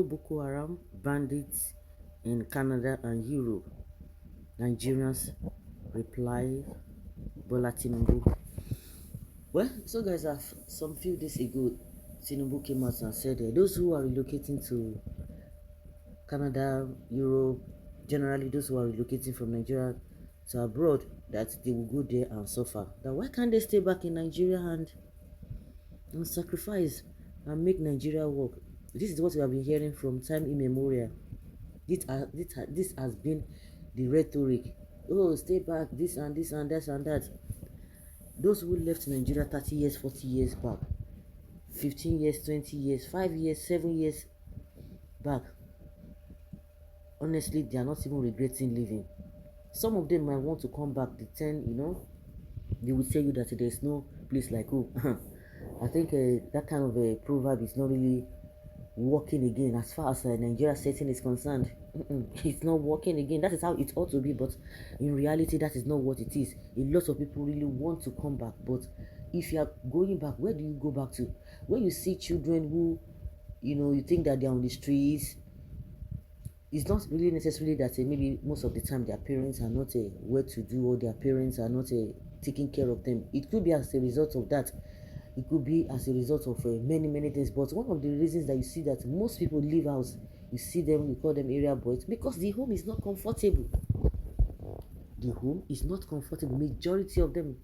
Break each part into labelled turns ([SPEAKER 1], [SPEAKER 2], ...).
[SPEAKER 1] Boko Haram bandits in Canada and Europe. Nigerians reply Bola TINUBU. Well, so guys, some few days ago, TINUBU came out and said those who are relocating to Canada, Europe, generally those who are relocating from Nigeria to abroad, that they will go there and suffer. That why can't they stay back in Nigeria and sacrifice and make Nigeria work? This is what we have been hearing from time immemorial. This has been the rhetoric. Oh, stay back, this and this and that and that. Those who left Nigeria 30 years, 40 years back, 15 years, 20 years, 5 years, 7 years back, honestly, they are not even regretting leaving. Some of them might want to come back. They will tell you that there's no place like home. I think that kind of a proverb is not really working again as far as Nigeria setting is concerned. It's not working again. That is how it ought to be, but in reality, that is not what it is. A lot of people really want to come back, but if you are going back, where do you go back to? When you see children who, you think that they are on the streets, it's not really necessarily that maybe most of the time their parents are not well-to-do, or their parents are not taking care of them. It could be as a result of that. It could be as a result of many things. But one of the reasons that you see that most people leave house, you see them, you call them area boys, because the home is not comfortable. The home is not comfortable. Majority of them,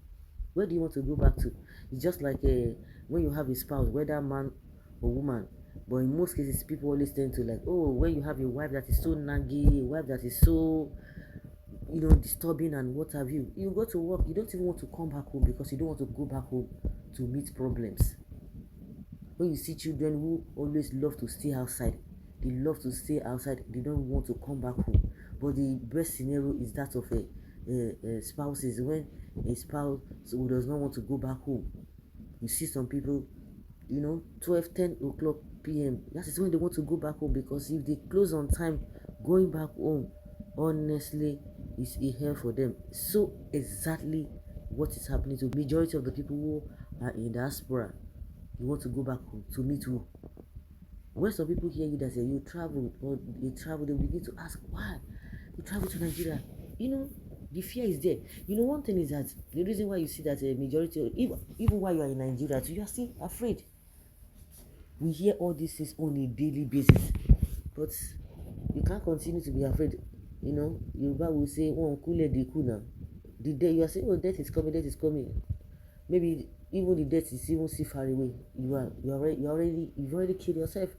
[SPEAKER 1] where do you want to go back to? It's just like when you have a spouse, whether man or woman. But in most cases, people always tend to when you have a wife that is so naggy, a wife that is so disturbing and what have you. You go to work, you don't even want to come back home because you don't want to go back home to meet problems. When you see children who always love to stay outside, they love to stay outside, they don't want to come back home. But the best scenario is that of spouses. When a spouse who does not want to go back home, you see some people 12, 10 o'clock p.m. That is when they want to go back home, because if they close on time, going back home, honestly, is a hell for them. So exactly what is happening to majority of the people who are in diaspora. You want to go back home to meet who? When some people hear you that say you traveled or they travel, they begin to ask why you travel to Nigeria. The fear is there. One thing is that the reason why you see that a majority, even while you are in Nigeria, too, you are still afraid. We hear all these things on a daily basis, but you can't continue to be afraid. Yoruba will say, "Oh, kule di kuna." The day you are saying, "Oh, death is coming," maybe even the death is even still far away. You've already killed yourself.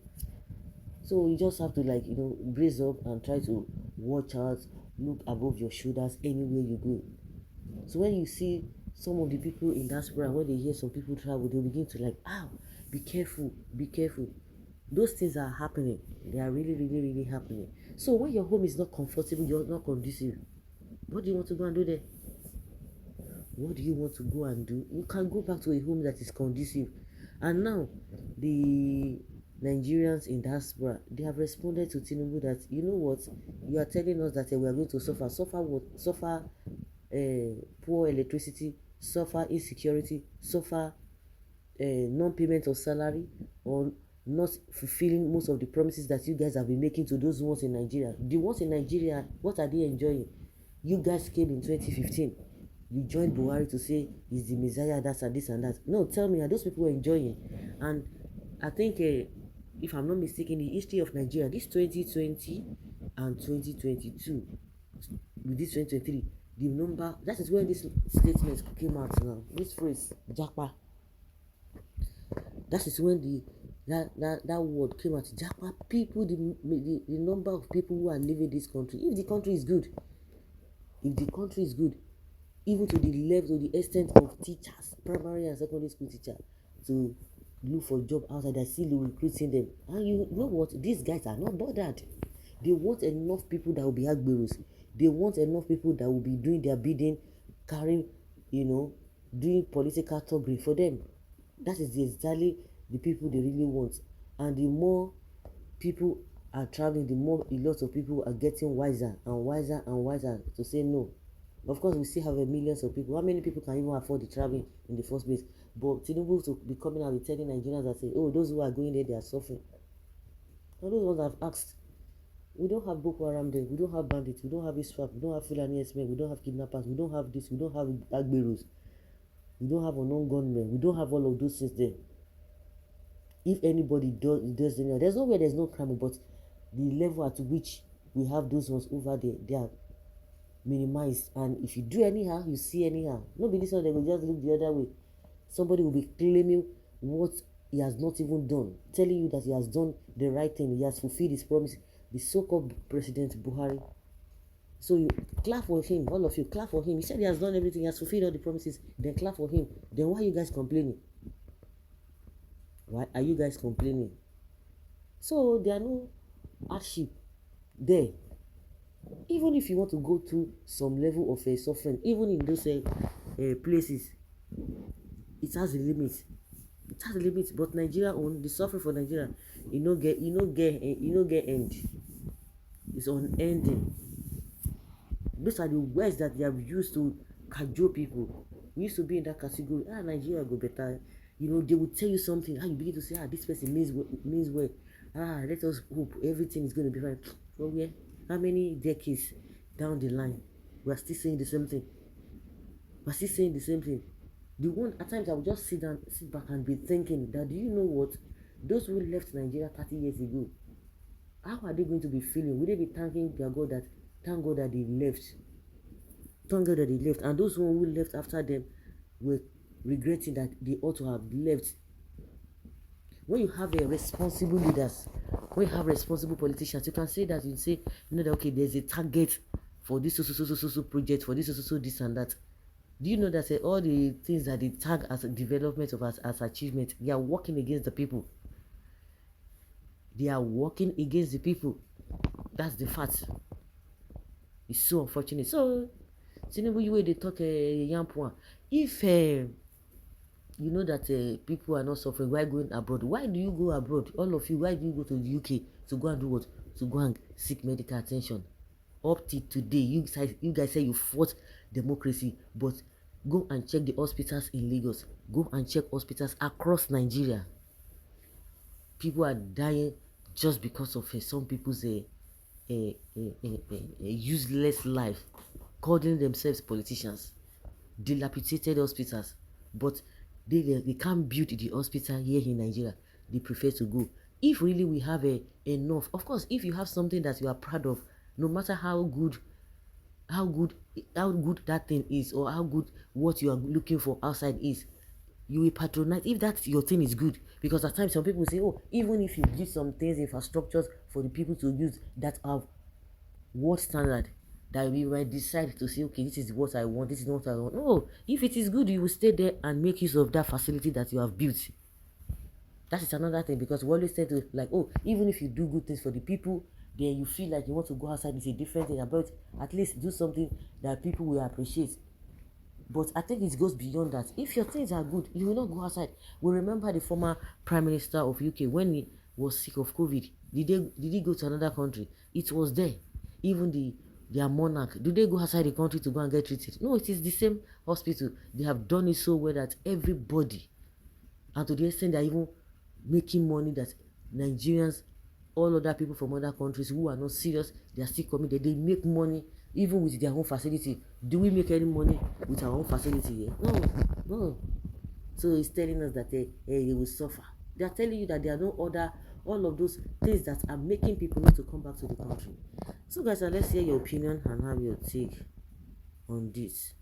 [SPEAKER 1] So you just have to brace up and try to watch out, look above your shoulders anywhere you go. So when you see some of the people in diaspora, when they hear some people travel, they begin to be careful. Those things are happening. They are really happening. So when your home is not comfortable, you're not conducive, what do you want to go and do there? What do you want to go and do? You can go back to a home that is conducive. And now the Nigerians in diaspora, they have responded to TINUBU that, you know what, you are telling us that we are going to suffer what? Suffer poor electricity, suffer insecurity, suffer non-payment of salary, or not fulfilling most of the promises that you guys have been making to those ones in Nigeria. The ones in Nigeria, what are they enjoying? You guys came in 2015. You joined Buhari to say he's the Messiah, that's and this and that. No, tell me, are those people enjoying? And I think, if I'm not mistaken, the history of Nigeria, this 2020 and 2022, with this 2023, the number, that is when this statement came out now. This phrase, Japa. That is when that word came out. Japa people, the number of people who are living this country. If the country is good, even to the level, to the extent of teachers, primary and secondary school teachers, to look for job outside, they're still recruiting them. And you know what? These guys are not bothered. They want enough people that will be agberos. They want enough people that will be doing their bidding, carrying, doing political thuggery for them. That is exactly the people they really want. And the more people are traveling, the more a lot of people are getting wiser to say no. Of course, we still have millions of people. How many people can even afford the traveling in the first place? But TINUBU to be coming out and telling Nigerians that say, oh, those who are going there, they are suffering. All those ones have asked. We don't have Boko Haram there. We don't have bandits. We don't have ISWAP. We don't have Fulani S-men. We don't have kidnappers. We don't have this. We don't have Agberos. We don't have unknown gunmen. We don't have all of those things there. If anybody does anything, there's nowhere there's no crime, but the level at which we have those ones over there, they are minimized. And if you do anyhow, you see anyhow. Nobody this one, they will just look the other way. Somebody will be claiming what he has not even done, telling you that he has done the right thing, he has fulfilled his promise. The so-called President Buhari. So you clap for him, all of you, clap for him. He said he has done everything, he has fulfilled all the promises. Then clap for him. Then why are you guys complaining? Why are you guys complaining? So there are no hardship there. Even if you want to go through some level of suffering, even in those places, it has a limit. It has a limit. But Nigeria own the suffering for Nigeria, you no get end. It's unending. Those are the words that they have used to cajole people. We used to be in that category. Nigeria go better. You know, they will tell you something. You begin to say, this person means well. Let us hope everything is going to be fine. From where? How many decades down the line, we are still saying the same thing? We're still saying the same thing. The one at times I will just sit back and be thinking that, do you know what? Those who left Nigeria 30 years ago, how are they going to be feeling? Will they be thanking their God that thank God that they left? Thank God that they left. And those who left after them were regretting that they ought to have left. When you have responsible leaders, when you have responsible politicians, you can say that, you say, that okay, there's a target for this so project, for this this and that. Do you know that all the things that they tag as a development of as achievement, they are working against the people? They are working against the people. That's the fact. It's so unfortunate. So, TINUBU, you way they talk young point. If you know that people are not suffering, why going abroad? Why do you go abroad? All of you, why do you go to the UK to go and do what? To go and seek medical attention. Up till today, you guys say you fought democracy, but go and check the hospitals in Lagos. Go and check hospitals across Nigeria. People are dying just because of some people's useless life, calling themselves politicians. Dilapidated hospitals, but they can't build the hospital here in Nigeria. They prefer to go. If really we have enough, of course, if you have something that you are proud of, no matter how good that thing is, or how good what you are looking for outside is, you will patronize if that your thing is good. Because at times some people say, even if you build some things, infrastructures for the people to use that have what standard, that we might decide to say, okay, this is what I want, this is not what I want. No, if it is good, you will stay there and make use of that facility that you have built. That is another thing, because we always say to, like, even if you do good things for the people, then you feel like you want to go outside. It's a different thing. About at least do something that people will appreciate. But I think it goes beyond that. If your things are good, you will not go outside. We remember the former Prime Minister of UK, when he was sick of COVID. Did he go to another country? It was there. Even their monarch, do they go outside the country to go and get treated? No, it is the same hospital. They have done it so well that everybody, and to the extent they are even making money, that Nigerians, all other people from other countries who are not serious, they are still coming there. They make money even with their own facility. Do we make any money with our own facility here? No. So it's telling us that they will suffer. They are telling you that there are no other, all of those things that are making people not to come back to the country. So guys, let's hear your opinion and have your take on this.